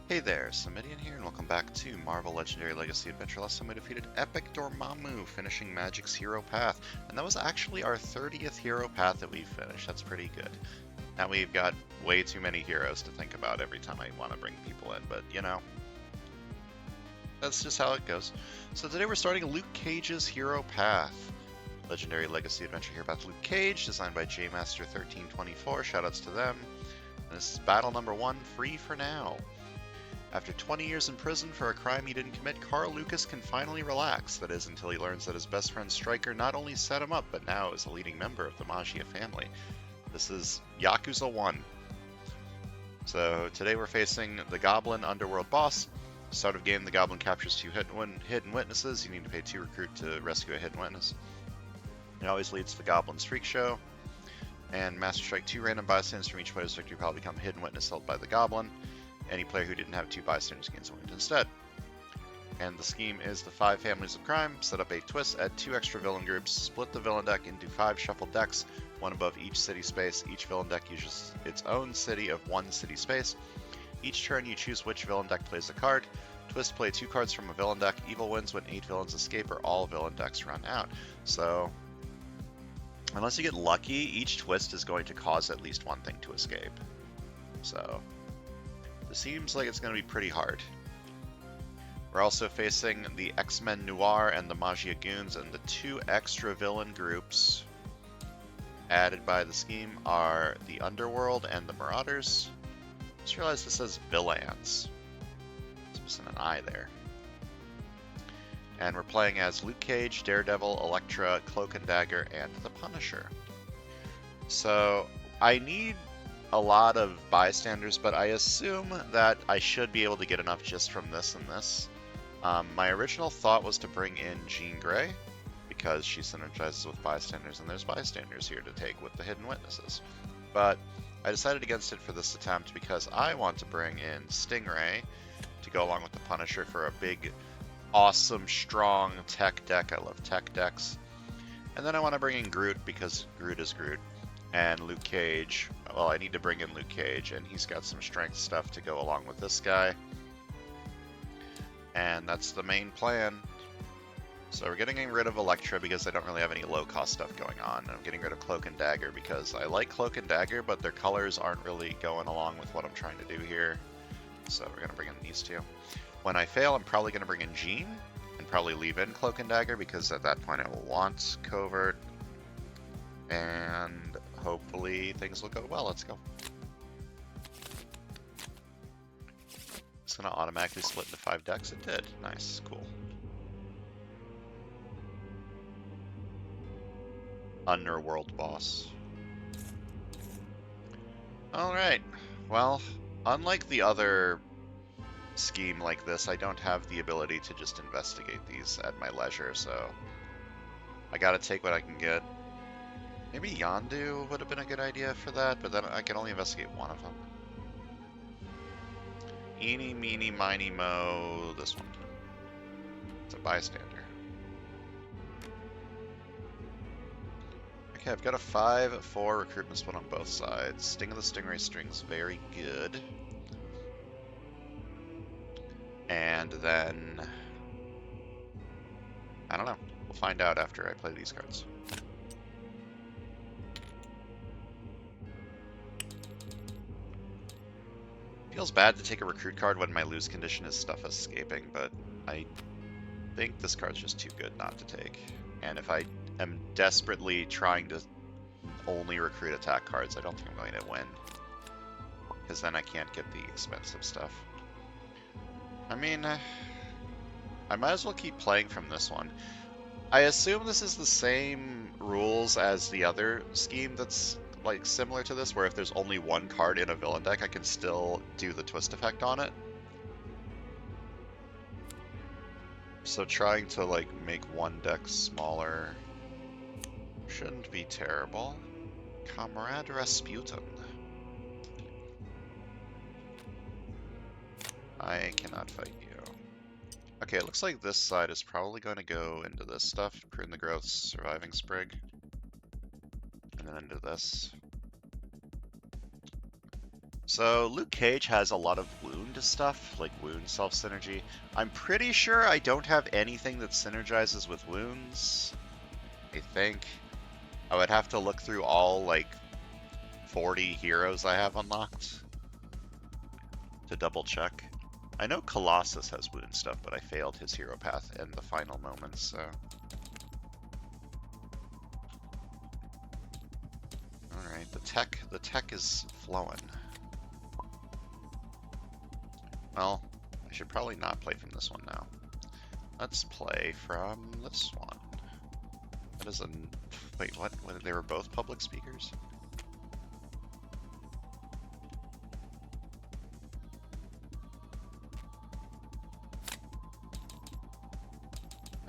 Hey there, Samitian here, and welcome back to Marvel Legendary Legacy Adventure. Last time we defeated Epic Dormammu, finishing Magic's Hero Path. And that was actually our 30th Hero Path that we finished. That's pretty good. Now we've got way too many heroes to think about every time I want to bring people in, but you know, that's just how it goes. So today we're starting Luke Cage's Hero Path. Legendary Legacy Adventure Hero Path Luke Cage, designed by JMaster1324. Shoutouts to them. And this is battle number 1, Free for Now. After 20 years in prison for a crime he didn't commit, Carl Lucas can finally relax. That is, until he learns that his best friend Stryker not only set him up, but now is a leading member of the Magia family. This is Yakuza 1. So today we're facing the Goblin Underworld boss. Start of game, the Goblin captures 2 hidden witnesses. You need to pay 2 recruit to rescue a hidden witness. It always leads to the Goblin's Freak Show. And Master Strike 2 random bystanders from each player's victory pile become hidden witness held by the Goblin. Any player who didn't have 2 bystanders gains a wound instead. And the scheme is the 5 families of crime, set up a twist, add 2 extra villain groups, split the villain deck into 5 shuffled decks, 1 above each city space. Each villain deck uses its own city of 1 city space. Each turn you choose which villain deck plays a card. Twist, play 2 cards from a villain deck. Evil wins when 8 villains escape or all villain decks run out. So, unless you get lucky, each twist is going to cause at least one thing to escape. So, it seems like it's going to be pretty hard. We're also facing the X-Men Noir and the Magia Goons, and the 2 extra villain groups added by the scheme are the Underworld and the Marauders. Just realized this says Villans. It's missing an I there. And we're playing as Luke Cage, Daredevil, Elektra, Cloak and Dagger, and the Punisher. So I need a lot of bystanders, but I assume that I should be able to get enough just from this and this. My original thought was to bring in Jean Grey, because she synergizes with bystanders, and there's bystanders here to take with the hidden witnesses. But I decided against it for this attempt because I want to bring in Stingray to go along with the Punisher for a big, awesome, strong tech deck. I love tech decks. And then I want to bring in Groot because Groot is Groot. And Luke Cage, well, I need to bring in Luke Cage, and he's got some strength stuff to go along with this guy. And that's the main plan. So we're getting rid of Elektra because I don't really have any low-cost stuff going on. I'm getting rid of Cloak and Dagger because I like Cloak and Dagger, but their colors aren't really going along with what I'm trying to do here. So we're going to bring in these 2. When I fail, I'm probably going to bring in Jean, and probably leave in Cloak and Dagger, because at that point I will want Covert. And hopefully things will go well. Let's go. It's going to automatically split into 5 decks. It did. Nice. Cool. Underworld boss. Alright. Well, unlike the other scheme like this, I don't have the ability to just investigate these at my leisure, so I gotta take what I can get. Maybe Yondu would have been a good idea for that, but then I can only investigate one of them. Eeny, meeny, miny, mo, this one. It's a bystander. Okay, I've got a 5-4 recruitment split on both sides. Sting of the Stingray string's very good. And then, I don't know. We'll find out after I play these cards. Feels bad to take a recruit card when my lose condition is stuff escaping, but I think this card's just too good not to take. And if I am desperately trying to only recruit attack cards, I don't think I'm going to win. Because then I can't get the expensive stuff. I mean, I might as well keep playing from this one. I assume this is the same rules as the other scheme that's like similar to this, where if there's only 1 card in a villain deck, I can still do the twist effect on it. So trying to like make 1 deck smaller shouldn't be terrible. Comrade Rasputin. I cannot fight you. Okay, it looks like this side is probably going to go into this stuff, Prune the Growth, Surviving Sprig. And then into this. So Luke Cage has a lot of wound stuff, like wound self-synergy. I'm pretty sure I don't have anything that synergizes with wounds. I think I would have to look through all, like, 40 heroes I have unlocked to double check. I know Colossus has wound stuff, but I failed his hero path in the final moments, so... Alright, the tech is flowing. Well, I should probably not play from this one now. Let's play from this one. That is a... Wait, what? They were both public speakers?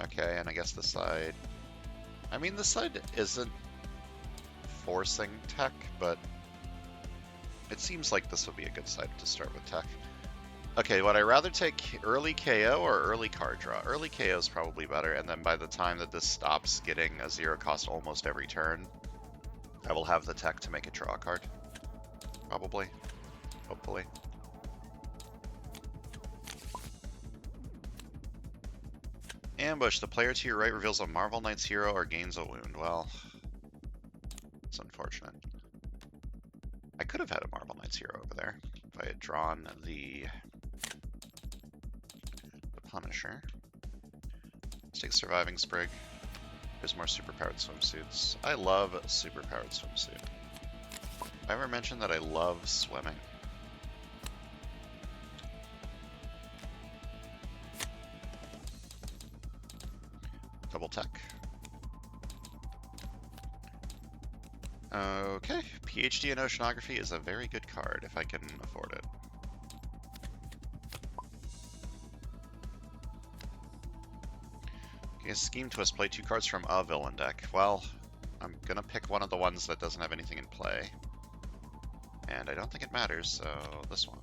Okay, and I guess this side... I mean, this side isn't forcing tech, but it seems like this would be a good side to start with tech. Okay, would I rather take early KO or early card draw? Early KO is probably better, and then by the time that this stops getting a 0 cost almost every turn, I will have the tech to make a draw card. Probably. Hopefully. Ambush. The player to your right reveals a Marvel Knight's hero or gains a wound. Well, it's unfortunate. I could have had a Marvel Knight's hero over there if I had drawn the Punisher. Let's take Surviving Sprig. There's more superpowered swimsuits. I love superpowered swimsuit. Have I ever mentioned that I love swimming? Double tech. Okay, PhD in Oceanography is a very good card if I can afford it. Okay, Scheme Twist, play 2 cards from a villain deck. Well, I'm gonna pick one of the ones that doesn't have anything in play. And I don't think it matters, so this one.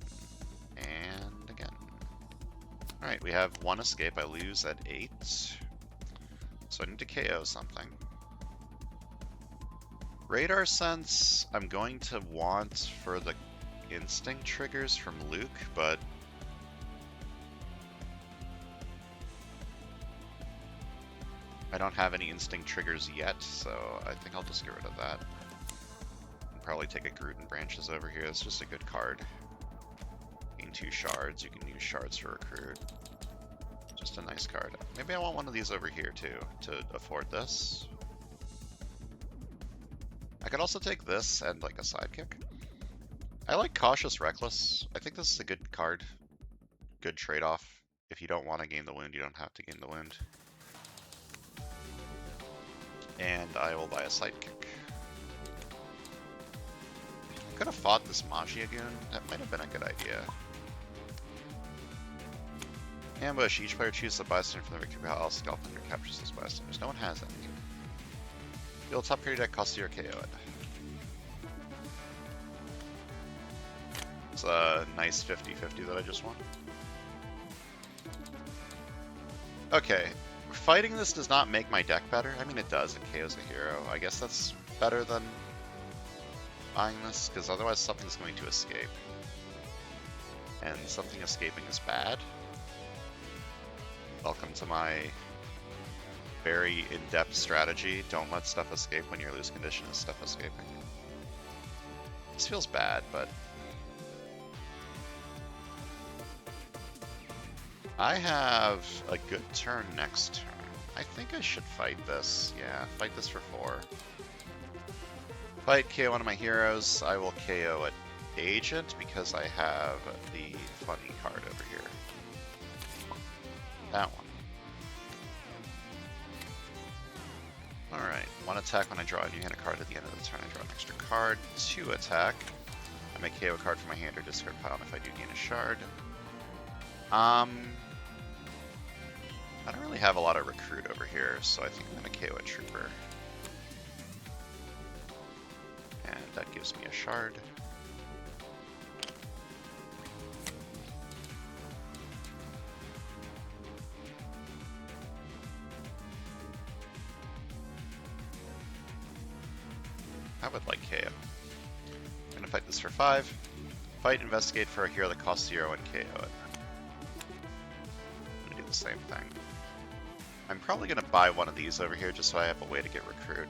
And again. Alright, we have 1 escape. I lose at 8. So I need to KO something. Radar Sense, I'm going to want for the instinct triggers from Luke, but I don't have any instinct triggers yet, so I think I'll just get rid of that. And probably take a Gruden Branches over here. It's just a good card. Gain 2 shards. You can use shards for recruit. Just a nice card. Maybe I want one of these over here too, to afford this. I could also take this and like a sidekick. I like Cautious Reckless. I think this is a good card. Good trade-off. If you don't want to gain the wound, you don't have to gain the wound. And I will buy a sidekick. Could have fought this Magiagoon. That might have been a good idea. Ambush. Each player chooses a bystander from the victory pile. I'll scalp and captures those bystanders. No one has any. Build top carry deck, cost 0, KO it. It's a nice 50-50 that I just won. Okay, fighting this does not make my deck better. I mean, it does. It KOs a hero. I guess that's better than buying this, because otherwise something's going to escape. And something escaping is bad. Welcome to my very in-depth strategy. Don't let stuff escape when your lose condition is stuff escaping. This feels bad, but I have a good turn next turn. I think I should fight this. Yeah, fight this for 4. Fight, KO one of my heroes. I will KO an agent because I have the funny card over here. That one. Alright, 1 attack when I draw a new hand a card at the end of the turn. I draw an extra card. 2 attack. I may KO a card from my hand or discard pile if I do gain a shard. I don't really have a lot of recruit over here, so I think I'm going to KO a trooper. And that gives me a shard. I would like KO. I'm going to fight this for 5. Fight, investigate for a hero that costs 0 and KO it. I'm gonna do the same thing. I'm probably gonna buy one of these over here just so I have a way to get recruit.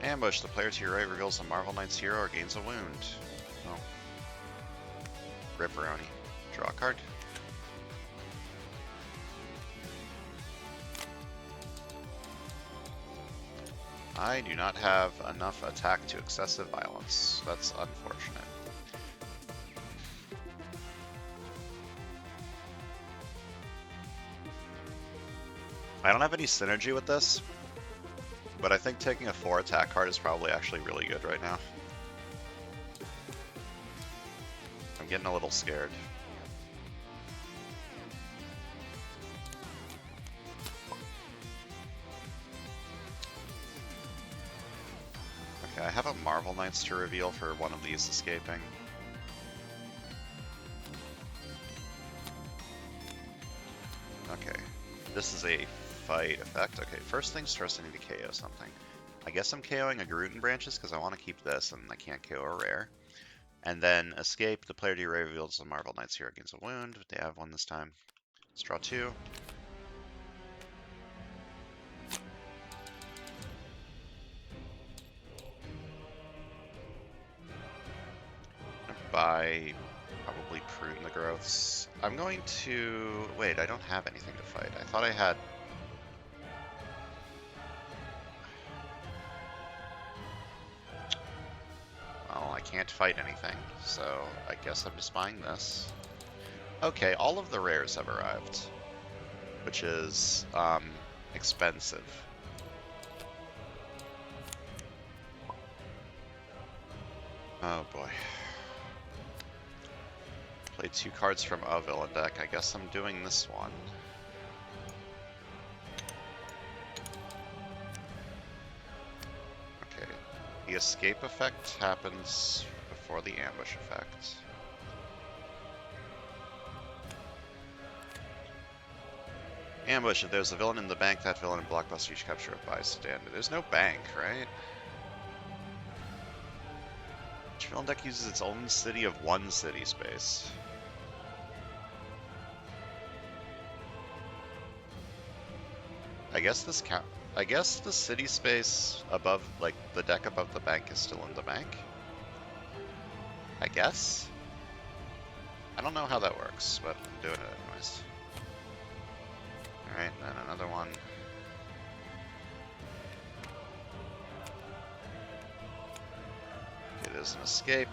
Ambush. The player to your right reveals a Marvel Knight's hero or gains a wound. Oh. Ripperoni. Draw a card. I do not have enough attack to excessive violence. That's unfortunate. I don't have any synergy with this, but I think taking a 4 attack card is probably actually really good right now. I'm getting a little scared. Okay, I have a Marvel Knights to reveal for one of these escaping. Okay, this is a fight effect. Okay, first things first, I need to KO something. I guess I'm KOing a Garuten Branches because I want to keep this and I can't KO a rare. And then escape, the player to your right reveals a Marvel Knights hero gains a wound. They have one this time. Let's draw 2. By probably prune the growths. I'm going to... Wait, I don't have anything to fight. I thought I had... Well, I can't fight anything, so I guess I'm just buying this. Okay, all of the rares have arrived, which is expensive. Oh boy. Play 2 cards from a villain deck. I guess I'm doing this one. Okay. The escape effect happens before the ambush effect. Ambush. If there's a villain in the bank, that villain in Blockbuster each capture a bystander. There's no bank, right? Each villain deck uses its own city of 1 city space. I guess this count. I guess the city space above, like the deck above the bank, is still in the bank. I guess. I don't know how that works, but I'm doing it anyways. All right, then another one. It is an escape,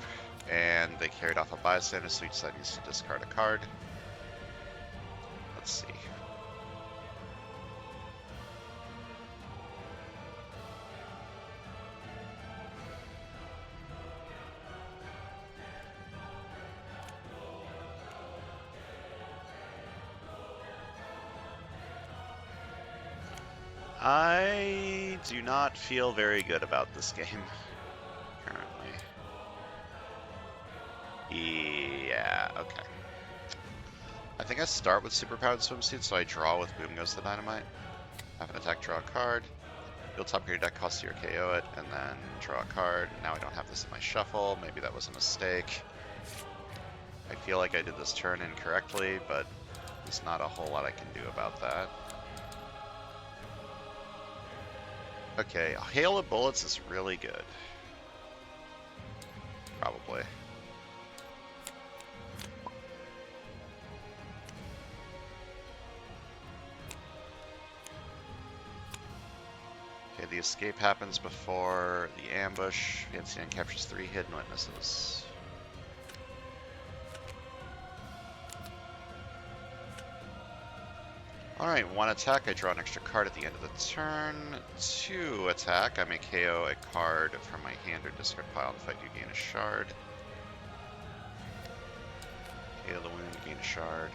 and they carried off a bystander, so each side needs to discard a card. Let's see. I do not feel very good about this game currently. Yeah, okay. I think I start with Superpowered Swimsuit, so I draw with Boom Goes the Dynamite. Have an attack, draw a card. Build top of your deck, cost you or KO it, and then draw a card. Now I don't have this in my shuffle. Maybe that was a mistake. I feel like I did this turn incorrectly, but there's not a whole lot I can do about that. Okay, a hail of bullets is really good. Probably. Okay, the escape happens before the ambush. Samitian captures 3 hidden witnesses. Alright, 1 attack, I draw an extra card at the end of the turn. 2 attack, I may KO a card from my hand or discard pile. In the fight, you gain a shard. KO the wound, gain a shard.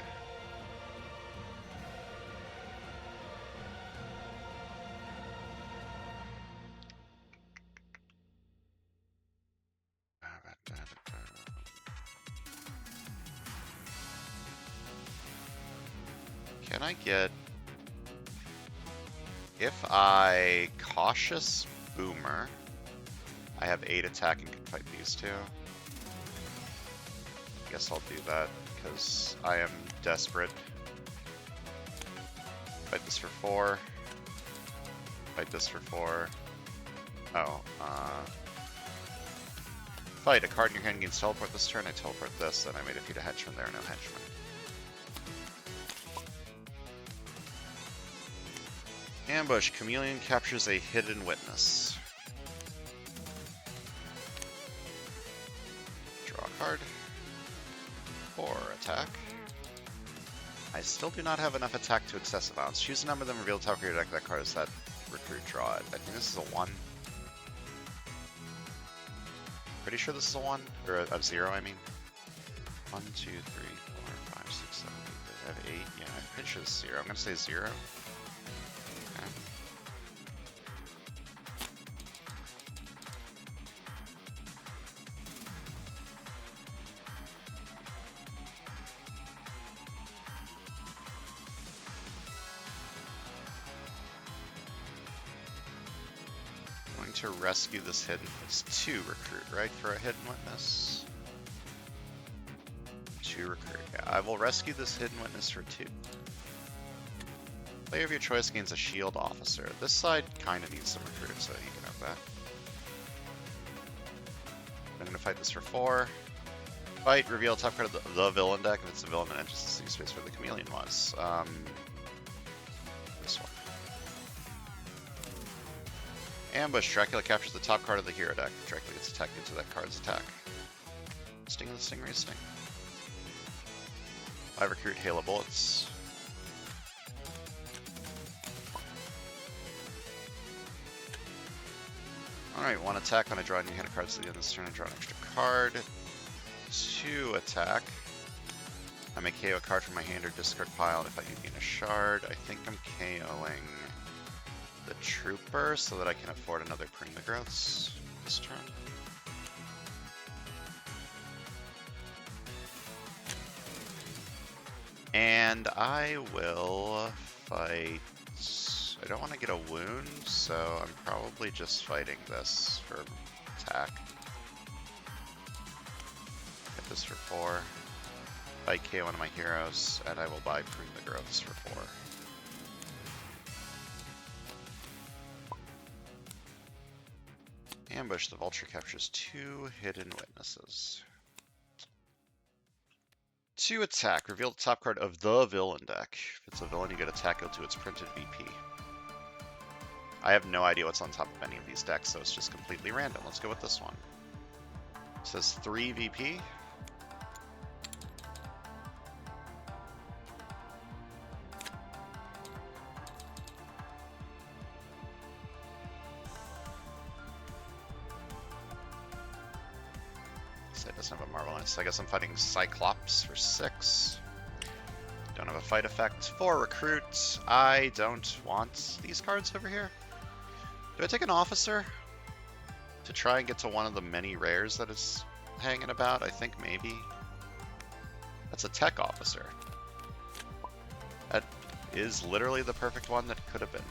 Can I get... If I Cautious Boomer, I have 8 attack and can fight these two. Guess I'll do that, because I am desperate. Fight this for 4. Fight this for 4. Oh, fight. A card in your hand gains teleport this turn. I teleport this, then I may defeat a henchman. There are no henchmen. Ambush. Chameleon captures a hidden witness. Draw a card. 4 attack. I still do not have enough attack to excessive bounce. Choose a number, then reveal the top of your deck. That card is that recruit, draw it. I think this is a 1. Pretty sure this is a 1, or a 0, I mean. 1, 2, 3, 4, 5, 6, 7, 8. I have 8. Yeah, I'm pretty sure it's 0. I'm gonna say 0. Okay. Going to rescue this hidden. It's 2 recruit, right, for a hidden witness? 2 recruit. Yeah, I will rescue this hidden witness for 2. Player of your choice gains a shield officer. This side kind of needs some recruits, so you can have that. I'm going to fight this for 4. Fight, reveal top card of the villain deck. If it's a villain, it enters the sea space where the chameleon was. This one. Ambush. Dracula captures the top card of the hero deck. Dracula gets attacked into that card's attack. Sting of the Stingray Sting. 5 recruit Halo Bullets. Alright, 1 attack when I draw a new hand of cards at the end of this turn. I draw an extra card. 2 attack. I may KO a card from my hand or discard pile, and if I gain a shard, I think I'm KOing the Trooper so that I can afford another Primogroths this turn. And I will fight... I don't want to get a wound, so I'm probably just fighting this for attack. Hit this for 4. Fight KO one of my heroes, and I will buy Primogroths for 4. Ambush. The Vulture captures 2 hidden witnesses. 2 attack. Reveal the top card of the villain deck. If it's a villain, you get attack equal to its printed VP. I have no idea what's on top of any of these decks, so it's just completely random. Let's go with this one. It says 3 VP. It doesn't have a Marvelous. I guess I'm fighting Cyclops for 6. Don't have a fight effect. 4 recruits. I don't want these cards over here. Do I take an officer to try and get to one of the many rares that is hanging about? I think maybe. That's a tech officer. That is literally the perfect one that could have been.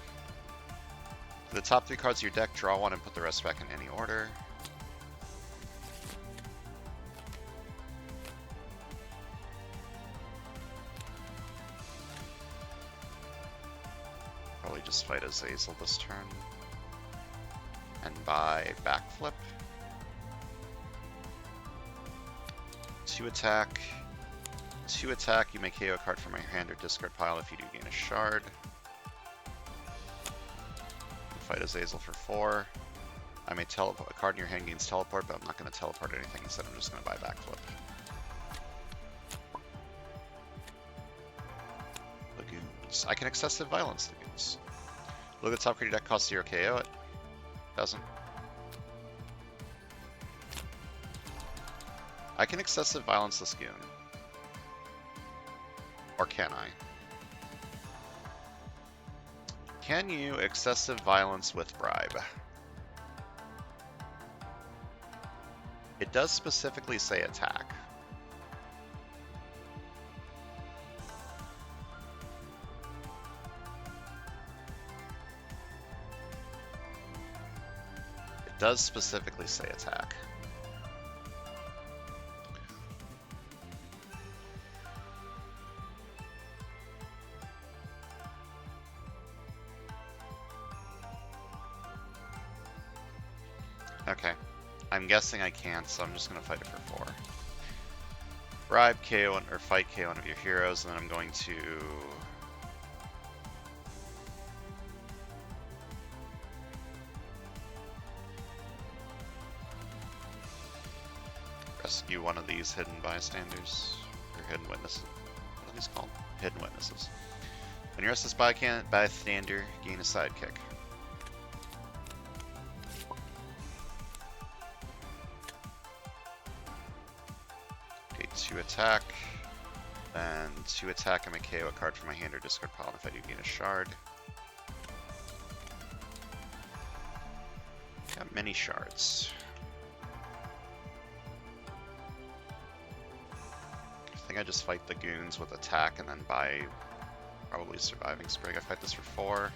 For the top 3 cards of your deck, draw 1 and put the rest back in any order. Probably just fight Azazel this turn. And buy Backflip. 2 attack. 2 attack, you may KO a card from your hand or discard pile if you do gain a shard. Fight Azazel for 4. I may teleport. A card in your hand gains teleport, but I'm not going to teleport anything. Instead, I'm just going to buy Backflip. Lagoons. I can excessive violence Lagoons. Look at the top card of your deck, costs 0 KO it. Doesn't. I can excessive violence this goon. Or can I? Can you excessive violence with bribe? It does specifically say attack. does specifically say attack. Okay. I'm guessing I can't, so I'm just going to fight it for 4. Bribe KO or fight KO one of your heroes, and then I'm going to rescue one of these hidden bystanders or hidden witnesses. What are these called? Hidden witnesses. When you rescue this bystander, gain a sidekick. Okay, 2 attack. Then 2 attack, I may KO a card from my hand or discard pile, and if I do, gain a shard. Got many shards. I think I just fight the goons with attack and then buy probably surviving sprig. I fight this for 4.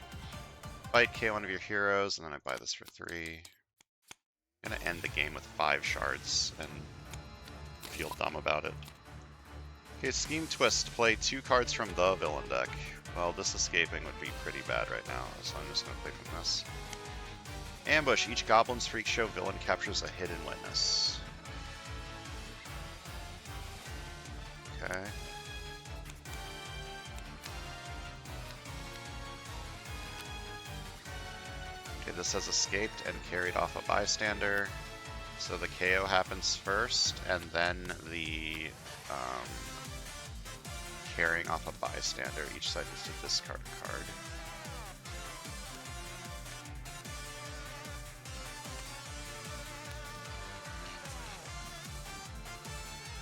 Fight KO one of your heroes, and then I buy this for 3. I'm gonna end the game with 5 shards and feel dumb about it. Okay, Scheme Twist. Play 2 cards from the villain deck. Well, this escaping would be pretty bad right now, so I'm just gonna play from this. Ambush. Each Goblin's Freak Show villain captures a hidden witness. Okay. Okay, this has escaped and carried off a bystander. So the KO happens first, and then the carrying off a bystander. Each side needs to discard a card.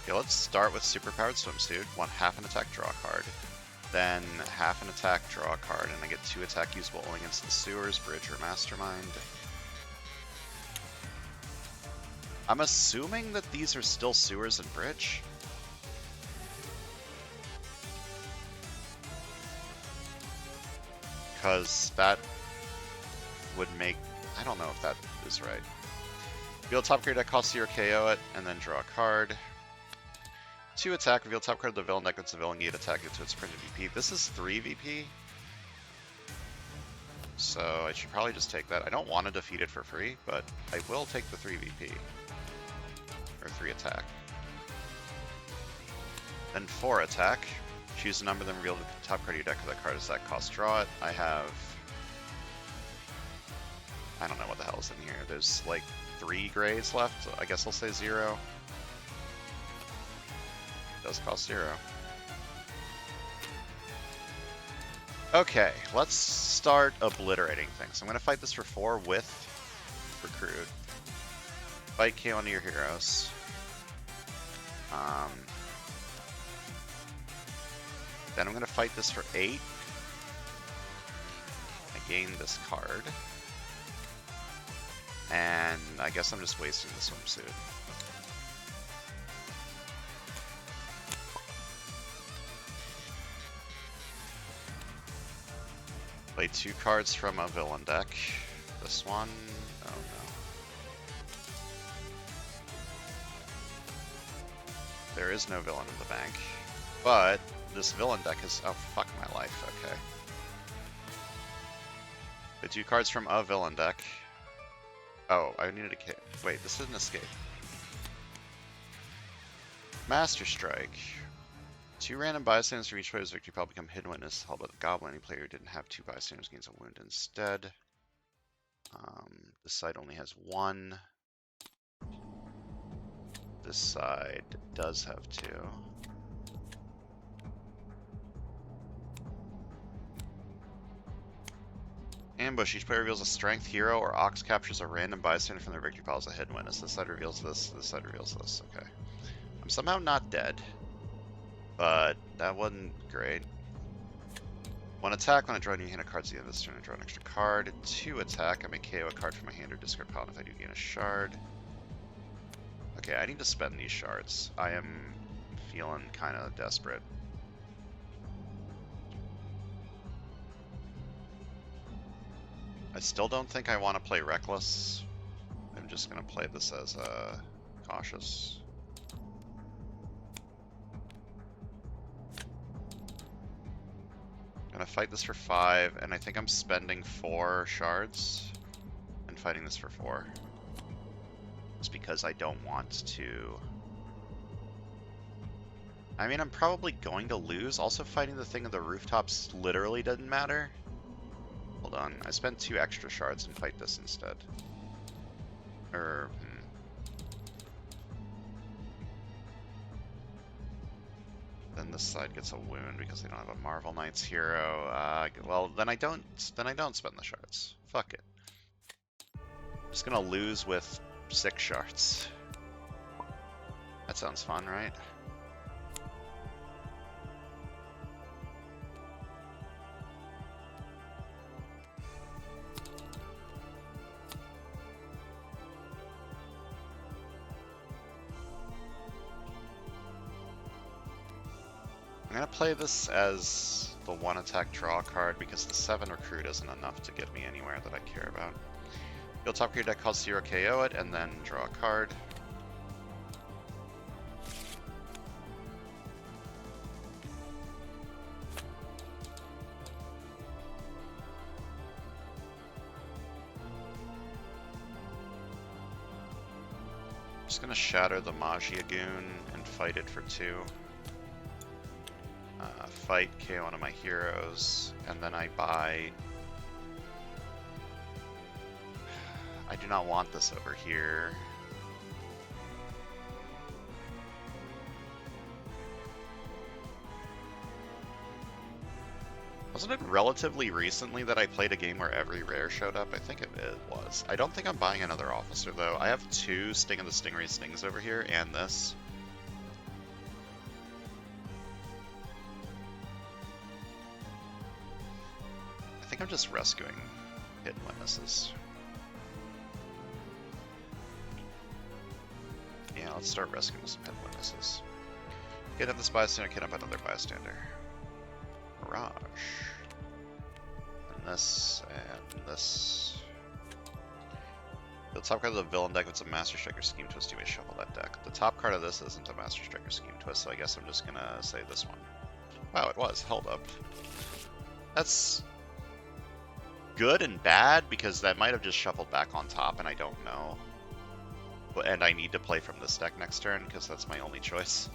Okay, let's start with Superpowered Swimsuit. 1 half an attack, draw a card. Then half an attack, draw a card, and I get 2 attack usable only against the sewers, bridge, or mastermind. I'm assuming that these are still sewers and bridge. Because that would make... I don't know if that is right. Reveal top card deck, cost 0, KO it, and then draw a card. 2 attack, reveal top card of the villain deck, that's the villain gate attack it to its printed VP. This is 3 VP. So I should probably just take that. I don't want to defeat it for free, but I will take the 3 VP. Or 3 attack. Then 4 attack. Choose a number, then reveal the top card of your deck because that card is that cost. Draw it. I have... I don't know what the hell is in here. There's like 3 grays left. I guess I'll say 0. It does cost 0. Okay, let's start obliterating things. I'm going to fight this for 4 with Recruit. Fight KO one of your heroes. Then I'm going to fight this for 8. I gain this card. And I guess I'm just wasting the swimsuit. Play 2 cards from a villain deck. This one, oh no. There is no villain in the bank, but this villain deck is, oh fuck my life, okay. Play 2 cards from a villain deck. Oh, I needed a wait, this is an escape. Master Strike. 2 random bystanders from each player's victory pile become hidden witness held by the goblin. Any player who didn't have 2 bystanders gains a wound instead. This side only has 1. This side does have 2. Ambush. Each player reveals a strength hero or ox captures a random bystander from their victory pile as a hidden witness. This side reveals this side reveals this. Okay. I'm somehow not dead. But that wasn't great. 1 attack, when I draw a new hand of cards at the end of this turn, I draw an extra card. 2 attack, I may KO a card from my hand or discard pile, and if I do, gain a shard. Okay, I need to spend these shards. I am feeling kind of desperate. I still don't think I want to play Reckless. I'm just gonna play this as cautious. Gonna fight this for 5, and I think I'm spending 4 shards and fighting this for 4. It's because I don't want to. I mean, I'm probably going to lose. Also, fighting the thing on the rooftops literally doesn't matter. Hold on, I spent 2 extra shards and fight this instead. Then this side gets a wound because they don't have a Marvel Knights hero. Well, then I don't spend the shards. Fuck it. I'm just gonna lose with 6 shards. That sounds fun, right? I'm gonna play this as the 1 attack draw card because the 7 recruit isn't enough to get me anywhere that I care about. Build top of your deck, cause 0 KO it, and then draw a card. Just gonna shatter the Magiagoon and fight it for 2. Fight, KO one of my heroes, and then I buy... I do not want this over here. Wasn't it relatively recently that I played a game where every rare showed up? I think it was. I don't think I'm buying another officer though. I have 2 Sting of the Stingray Stings over here, and this. I think I'm just rescuing hidden witnesses. Yeah, let's start rescuing some hidden witnesses. Get up this bystander, get up another bystander. Mirage. And this, and this. The top card of the villain deck, if it's a Master Striker Scheme Twist, you may shuffle that deck. The top card of this isn't a Master Striker Scheme Twist, so I guess I'm just gonna say this one. Wow, it was. Held up. That's good and bad, because that might have just shuffled back on top, and I don't know. And I need to play from this deck next turn, because that's my only choice.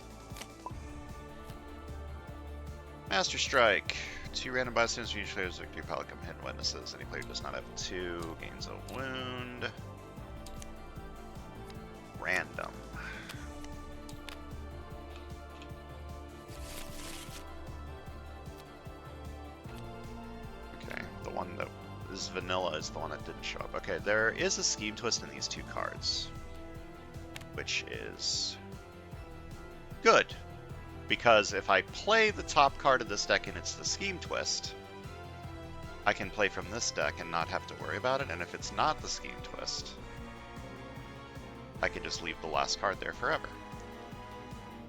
Master Strike. 2 random bystanders from each player's victory pile become hidden witnesses. Any player who does not have 2 gains a wound. Random. Okay, the one that is vanilla is the one that didn't show up. Okay, there is a Scheme Twist in these 2 cards, which is good. Because if I play the top card of this deck and it's the Scheme Twist, I can play from this deck and not have to worry about it, and if it's not the Scheme Twist, I can just leave the last card there forever.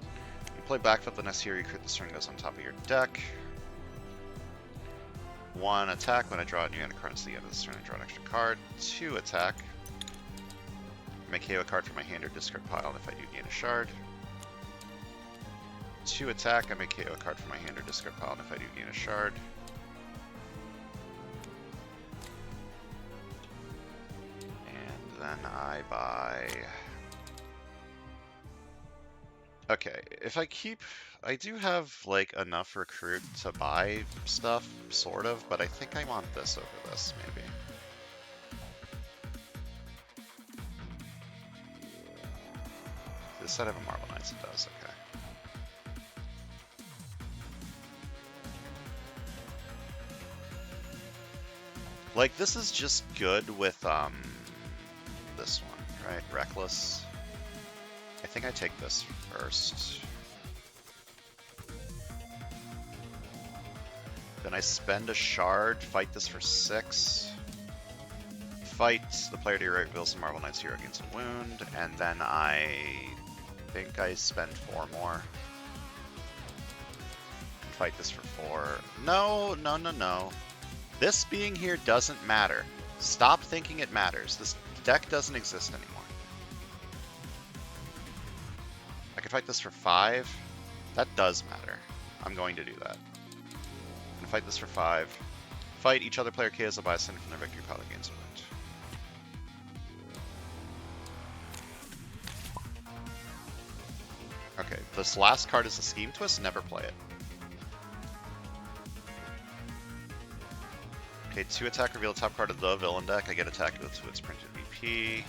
You play Backflip the next hero you create, this turn goes on top of your deck. 1 attack, when I draw a new end card at the end of this turn, I draw an extra card. 2 attack. Make KO a card from my hand or discard pile, and if I do gain a shard. 2 attack, I may KO a card from my hand or discard pile, and if I do gain a shard. And then I buy... Okay, if I keep... I do have, like, enough recruit to buy stuff, sort of, but I think I want this over this, maybe. This side of a Marvel Knights, it does, okay. Like, this is just good with, this one, right? Reckless. I think I take this first. Then I spend a shard, fight this for 6. Fight the player to your right reveals the Marvel Knights hero gains a wound, and then I think I spend 4 more. And fight this for 4. No, no, no, no. This being here doesn't matter. Stop thinking it matters. This deck doesn't exist anymore. could fight this for 5. That does matter. I'm going to do that. I'm going to fight this for 5. Fight each other player KOs a bystander from their victory pile that gains a wound. Okay, this last card is a Scheme Twist, never play it. Okay, 2 attack, reveal the top card of the villain deck. I get attacked with its printed VP.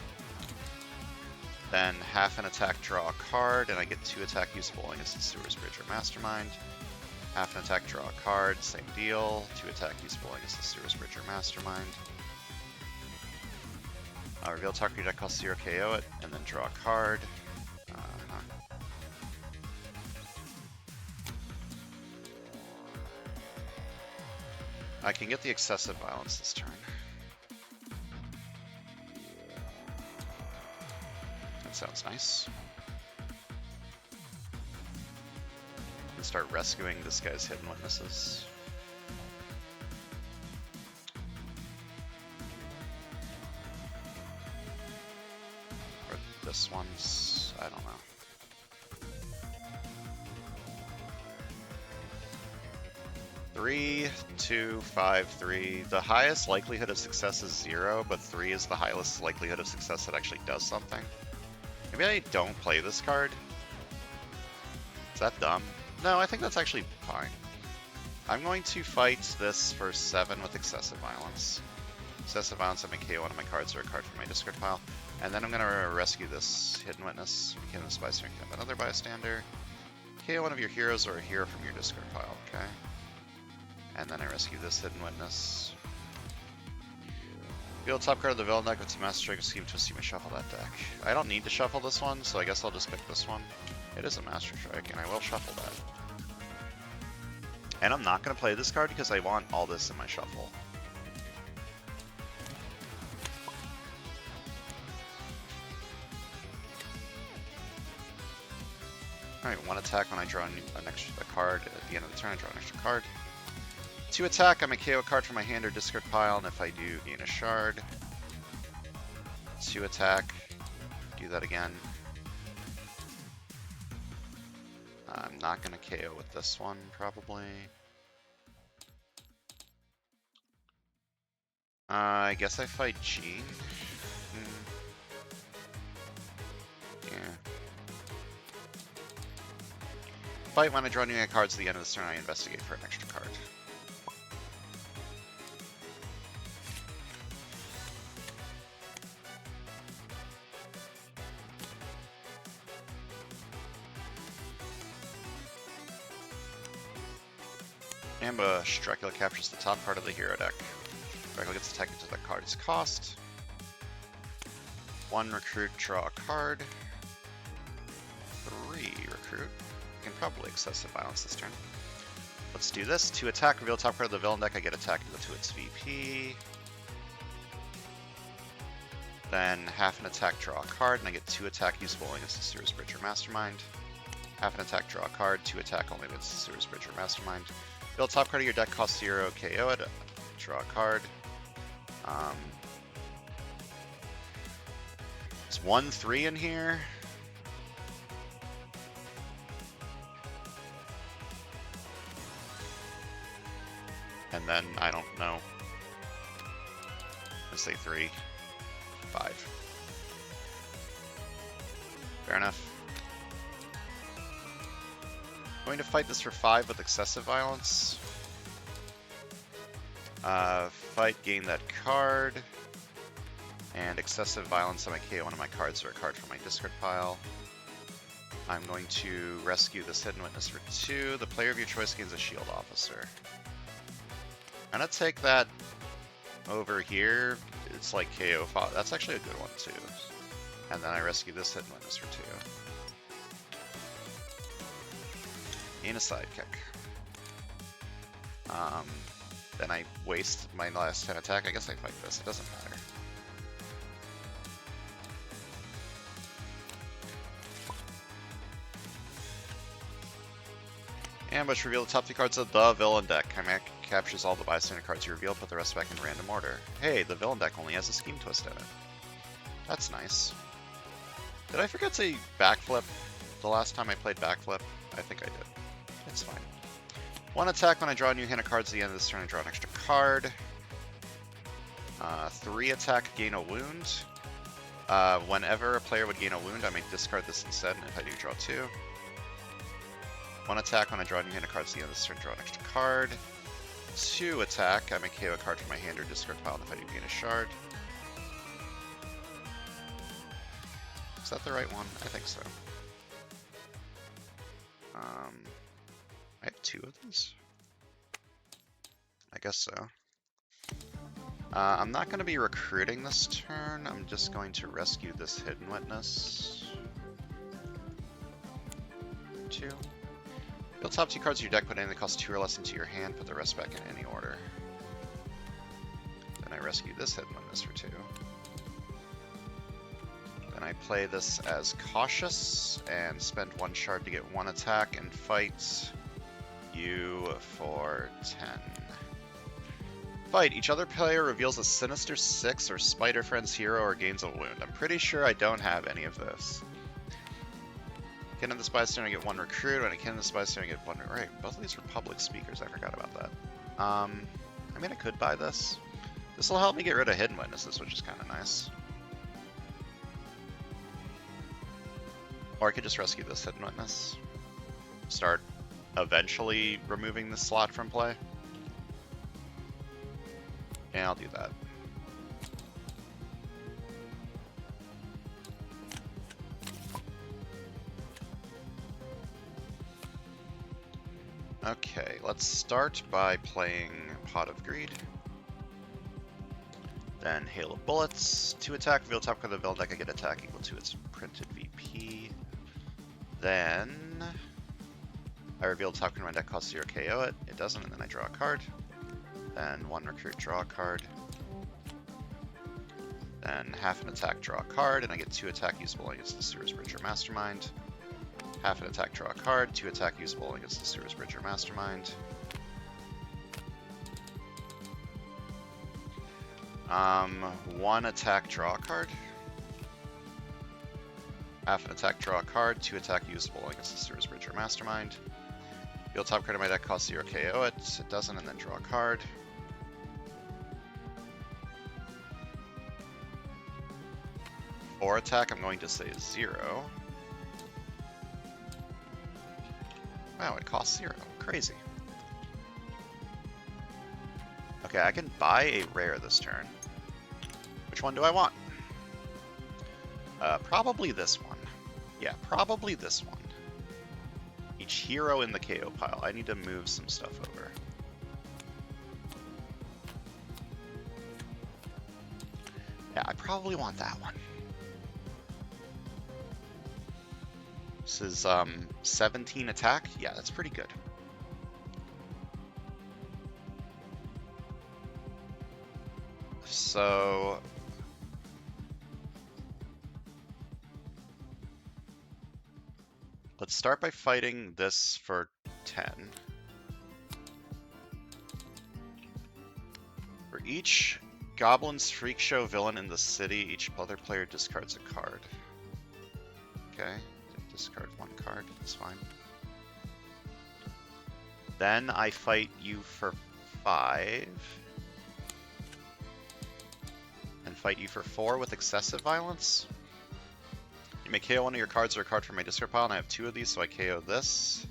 Then half an attack, draw a card, and I get 2 attack usable against the Sewers Bridge or Mastermind. Half an attack, draw a card, same deal. 2 attack usable against the Sewers Bridge or Mastermind. Reveal top card of your deck, cost 0, KO it, and then draw a card. I can get the excessive violence this turn. That sounds nice. And start rescuing this guy's hidden witnesses. Or this one's, I don't know. 3, 2, 5, 3. The highest likelihood of success is 0, but 3 is the highest likelihood of success that actually does something. Maybe I don't play this card. Is that dumb? No, I think that's actually fine. I'm going to fight this for 7 with excessive violence. Excessive violence, I may KO one of my cards or a card from my discard pile. And then I'm going to rescue this hidden witness. Become this bystander, become another bystander. KO one of your heroes or a hero from your discard pile, okay? And then I rescue this hidden witness. Reveal top card of the villain deck with 2 Master Strike Scheme Twist. You may shuffle that deck. I don't need to shuffle this one, so I guess I'll just pick this one. It is a Master Strike, and I will shuffle that. And I'm not going to play this card because I want all this in my shuffle. Alright, 1 attack when I draw a card. At the end of the turn, I draw an extra card. 2 attack, I'm a KO card from my hand or discard pile, and if I do, gain a shard. 2 attack, do that again. I'm not going to KO with this one, probably. I guess I fight Gene. Yeah. Fight when I draw new cards at the end of this turn, I investigate for an extra card. Ambush. Dracula captures the top part of the hero deck. Dracula gets attacked until that card is cost. 1 recruit, draw a card. 3 recruit. I can probably excessive violence this turn. Let's do this. 2 attack, reveal top card of the villain deck. I get attacked to its VP. Then half an attack, draw a card, and I get 2 attack usable against the Sewers Bridge or Mastermind. Half an attack, draw a card, 2 attack only against the Sewers Bridge or Mastermind. Build top card of your deck, cost 0, KO it, draw a card. There's 1, 3 in here. And then, I don't know. Let's say 3, 5. Fair enough. Going to fight this for 5 with excessive violence. Fight, gain that card. And excessive violence, I'm going to KO one of my cards or a card from my discard pile. I'm going to rescue this hidden witness for 2. The player of your choice gains a shield officer. I'm going to take that over here. It's like KO. That's actually a good one too. And then I rescue this hidden witness for 2. In a sidekick. Then I waste my last 10 attack. I guess I fight this. It doesn't matter. Ambush. Reveal the top 3 cards of the villain deck. Chimac captures all the bystander cards you reveal. Put the rest back in random order. Hey, the villain deck only has a Scheme Twist in it. That's nice. Did I forget to backflip? the last time I played backflip? I think I did. It's fine. 1 attack when I draw a new hand of cards at the end of this turn, I draw an extra card. 3 attack, gain a wound. Whenever a player would gain a wound, I may discard this instead, and if I do, draw 2. 1 attack when I draw a new hand of cards at the end of this turn, draw an extra card. 2 attack, I may KO a card from my hand or discard pile, and if I do, gain a shard. Is that the right one? I think so. I have 2 of these? I guess so. I'm not going to be recruiting this turn. I'm just going to rescue this Hidden Witness. 2. Build top 2 cards of your deck, put anything that costs 2 or less into your hand, put the rest back in any order. Then I rescue this Hidden Witness for 2. Then I play this as Cautious and spend 1 shard to get 1 attack and fight you for 10. Fight. Each other player reveals a Sinister 6 or Spider Friend's hero or gains a wound. I'm pretty sure I don't have any of this. Kin of the Spystone, I get 1 recruit. When I Kin of the Spystone, I get 1... Right, both of these are public speakers. I forgot about that. I mean, I could buy this. This will help me get rid of Hidden Witnesses, which is kind of nice. Or I could just rescue this Hidden Witness. Start eventually removing this slot from play. Yeah, I'll do that. Okay, let's start by playing Pot of Greed. Then Hail of Bullets. 2 attack, reveal top card of the villain deck, I get attack equal to its printed VP. Then I reveal top card of my deck, costs 0, KO it. It doesn't, and then I draw a card. Then 1 recruit, draw a card. Then half an attack, draw a card, and I get 2 attack usable against the Sewers Bridger Mastermind. Half an attack, draw a card, 2 attack usable against the Sewers Bridger Mastermind. 1 attack, draw a card. Half an attack, draw a card, 2 attack usable against the Sewers Bridger Mastermind. Reveal top card of my deck, costs 0, KO it. It doesn't, and then draw a card. For attack, I'm going to say 0. Wow, it costs 0. Crazy. Okay, I can buy a rare this turn. Which one do I want? Probably this one. Yeah, probably this one. Each hero in the KO pile. I need to move some stuff over. Yeah, I probably want that one. This is 17 attack. Yeah, that's pretty good. So let's start by fighting this for 10. For each Goblin's Freak Show villain in the city, each other player discards a card. Okay. Discard 1 card, that's fine. Then I fight you for 5. And fight you for 4 with excessive violence. You may KO one of your cards or a card from my discard pile, and I have 2 of these, so I KO this.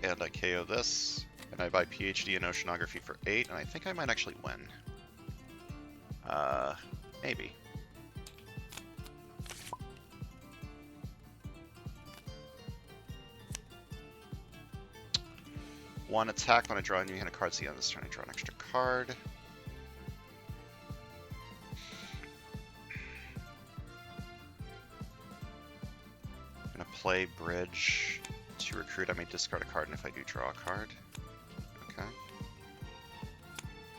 And I KO this. And I buy PhD in Oceanography for 8, and I think I might actually win. Maybe. One attack when I draw a new hand of cards at the end of this turn. I draw an extra card. I'm gonna play Bridge to recruit. I may discard a card, and if I do, draw a card. Okay.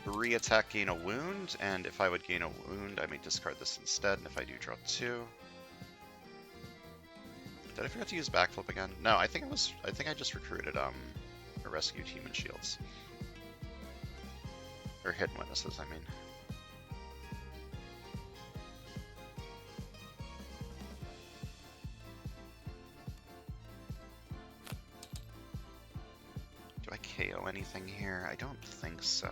3 attack, gain a wound, and if I would gain a wound, I may discard this instead, and if I do, draw 2. Did I forget to use backflip again? No, I think I just recruited or rescued human shields. Or hidden witnesses, I mean. KO anything here? I don't think so.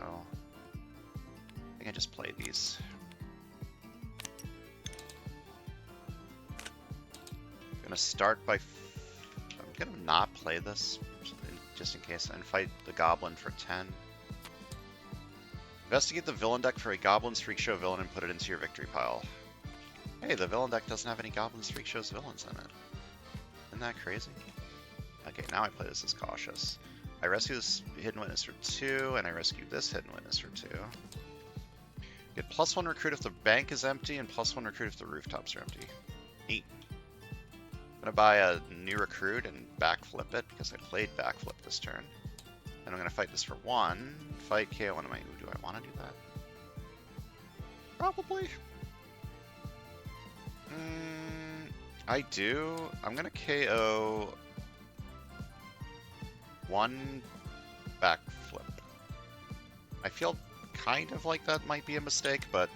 I think I just play these. I'm gonna start by... I'm gonna not play this, just in case, and fight the Goblin for 10. Investigate the villain deck for a Goblin's Freak Show villain and put it into your victory pile. Hey, the villain deck doesn't have any Goblin's Freak Show's villains in it. Isn't that crazy? Okay, now I play this as cautious. I rescue this Hidden Witness for 2, and I rescue this Hidden Witness for 2. Get +1 recruit if the bank is empty, and +1 recruit if the rooftops are empty. Neat. I'm gonna buy a new recruit and backflip it, because I played backflip this turn. And I'm gonna fight this for 1. Fight KO one of my... Do I want to do that? Probably. I do. I'm gonna KO 1 backflip. I feel kind of like that might be a mistake, but...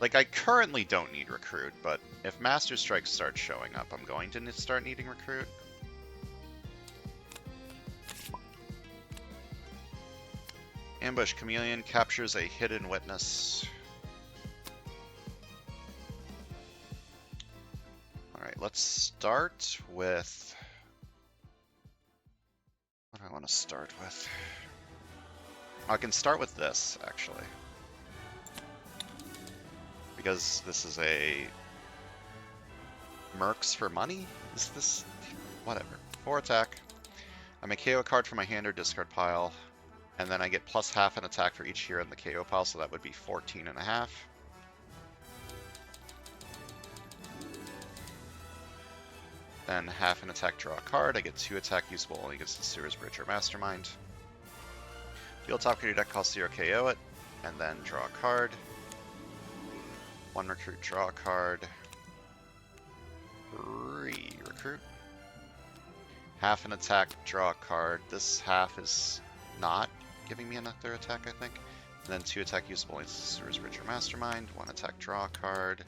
Like, I currently don't need recruit, but if Master Strike starts showing up, I'm going to start needing recruit. Ambush Chameleon captures a Hidden Witness. Alright, let's start with... What do I want to start with? I can start with this, actually. Because this is a... Mercs for money? Is this... Whatever. 4 attack. I may KO a card from my hand or discard pile. And then I get +half an attack for each hero in the KO pile, so that would be 14.5. Then half an attack, draw a card. I get 2 attack usable only against the Sewer's Bridge or Mastermind. Deal top card of your deck, cost 0, KO it. And then draw a card. 1 recruit, draw a card. 3 recruit. Half an attack, draw a card. This half is not giving me another attack, I think. And then 2 attack usable against the Sewer's Bridge or Mastermind. 1 attack, draw a card.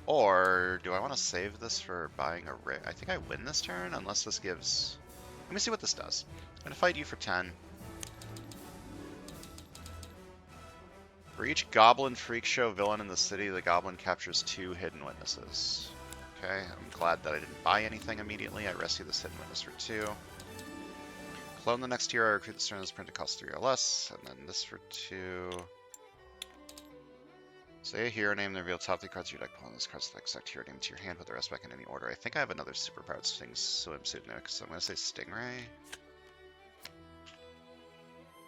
Or do I want to save this for buying a rare? I think I win this turn, unless this gives... Let me see what this does. I'm going to fight you for 10. For each Goblin Freak Show villain in the city, the Goblin captures 2 Hidden Witnesses. Okay, I'm glad that I didn't buy anything immediately. I rescue this Hidden Witness for 2. Clone the next hero I recruit this turn. This print to cost 3 or less. And then this for 2. Say a hero name, then reveal top 3 cards of your deck. Pull on this card, select hero name to your hand, put the rest back in any order. I think I have another superpowered swimsuit next, so I'm going to say Stingray.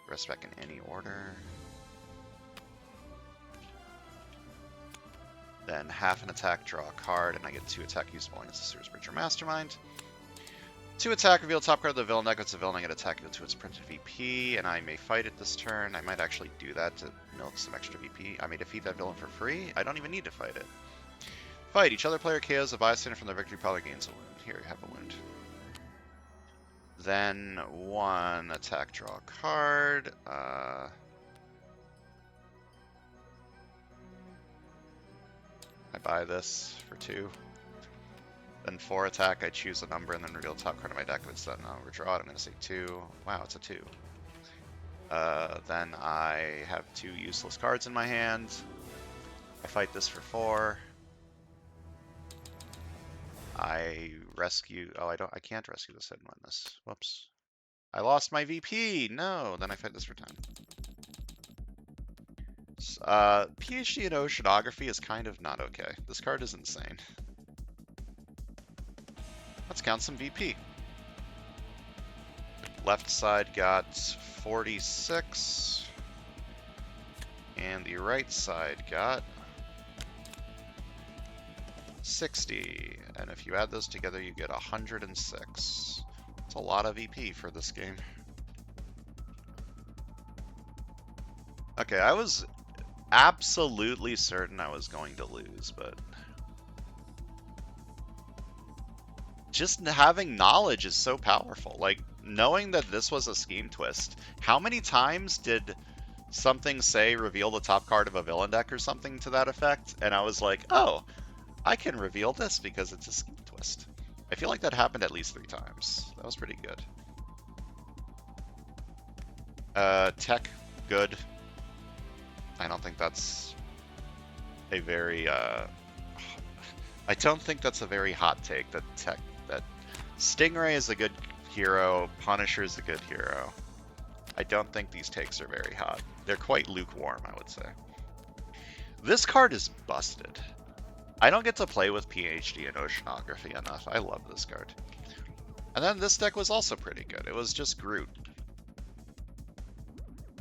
Rest back in any order. Then half an attack, draw a card, and I get 2 attack usable against the Sewer's Bridge or Mastermind. 2 attack, reveal top card of the villain deck. It's a villain, I get attack equal to its printed VP, and I may fight it this turn. I might actually do that to milk some extra VP. I may defeat that villain for free. I don't even need to fight it. Fight. Each other player KOs a bystander from their victory pile or gains a wound. Here, you have a wound. Then 1 attack, draw a card. I buy this for 2. Then 4 attack, I choose a number and then reveal the top card of my deck. If it's done, I'll redraw it. I'm going to say 2. Wow, it's a 2. Then I have 2 useless cards in my hand. I fight this for 4. I rescue... Oh, I can't rescue this Hidden Witness. Whoops. I lost my VP! No! Then I fight this for 10. PhD in Oceanography is kind of not okay. This card is insane. Let's count some VP. Left side got 46. And the right side got 60. And if you add those together, you get 106. It's a lot of VP for this game. Okay, I was absolutely certain I was going to lose, but just having knowledge is so powerful. Like, knowing that this was a scheme twist. How many times did something say reveal the top card of a villain deck or something to that effect? And I was like, oh, I can reveal this because it's a scheme twist. I feel like that happened at least 3 times. That was pretty good. Tech, good. I don't think that's a very, I don't think that's a very hot take that Stingray is a good hero, Punisher is a good hero. I don't think these takes are very hot. They're quite lukewarm, I would say. This card is busted. I don't get to play with PhD and Oceanography enough. I love this card. And then this deck was also pretty good. It was just Groot.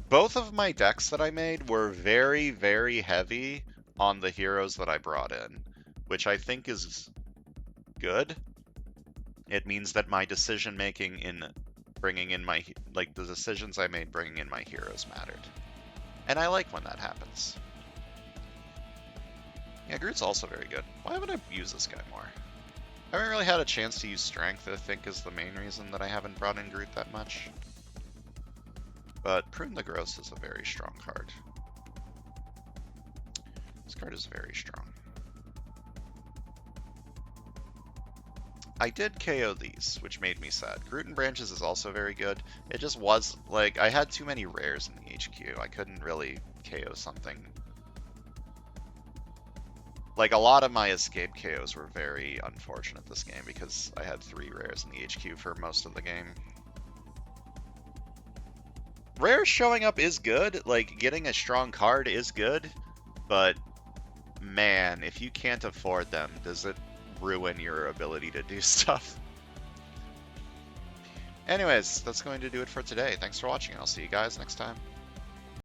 Both of my decks that I made were very, very heavy on the heroes that I brought in, which I think is good. It means that my decision making in bringing in my, like, the decisions I made bringing in my heroes mattered. And I like when that happens. Yeah, Groot's also very good. Why haven't I used this guy more? I haven't really had a chance to use Strength, I think, is the main reason that I haven't brought in Groot that much. But Prune the Gross is a very strong card. This card is very strong. I did KO these, which made me sad. Groot and Branches is also very good. It just was, like, I had too many rares in the HQ. I couldn't really KO something. Like, a lot of my escape KOs were very unfortunate this game because I had 3 rares in the HQ for most of the game. Rares showing up is good, like, getting a strong card is good, but man, if you can't afford them, does it ruin your ability to do stuff? Anyways, that's going to do it for today. Thanks for watching, and I'll see you guys next time.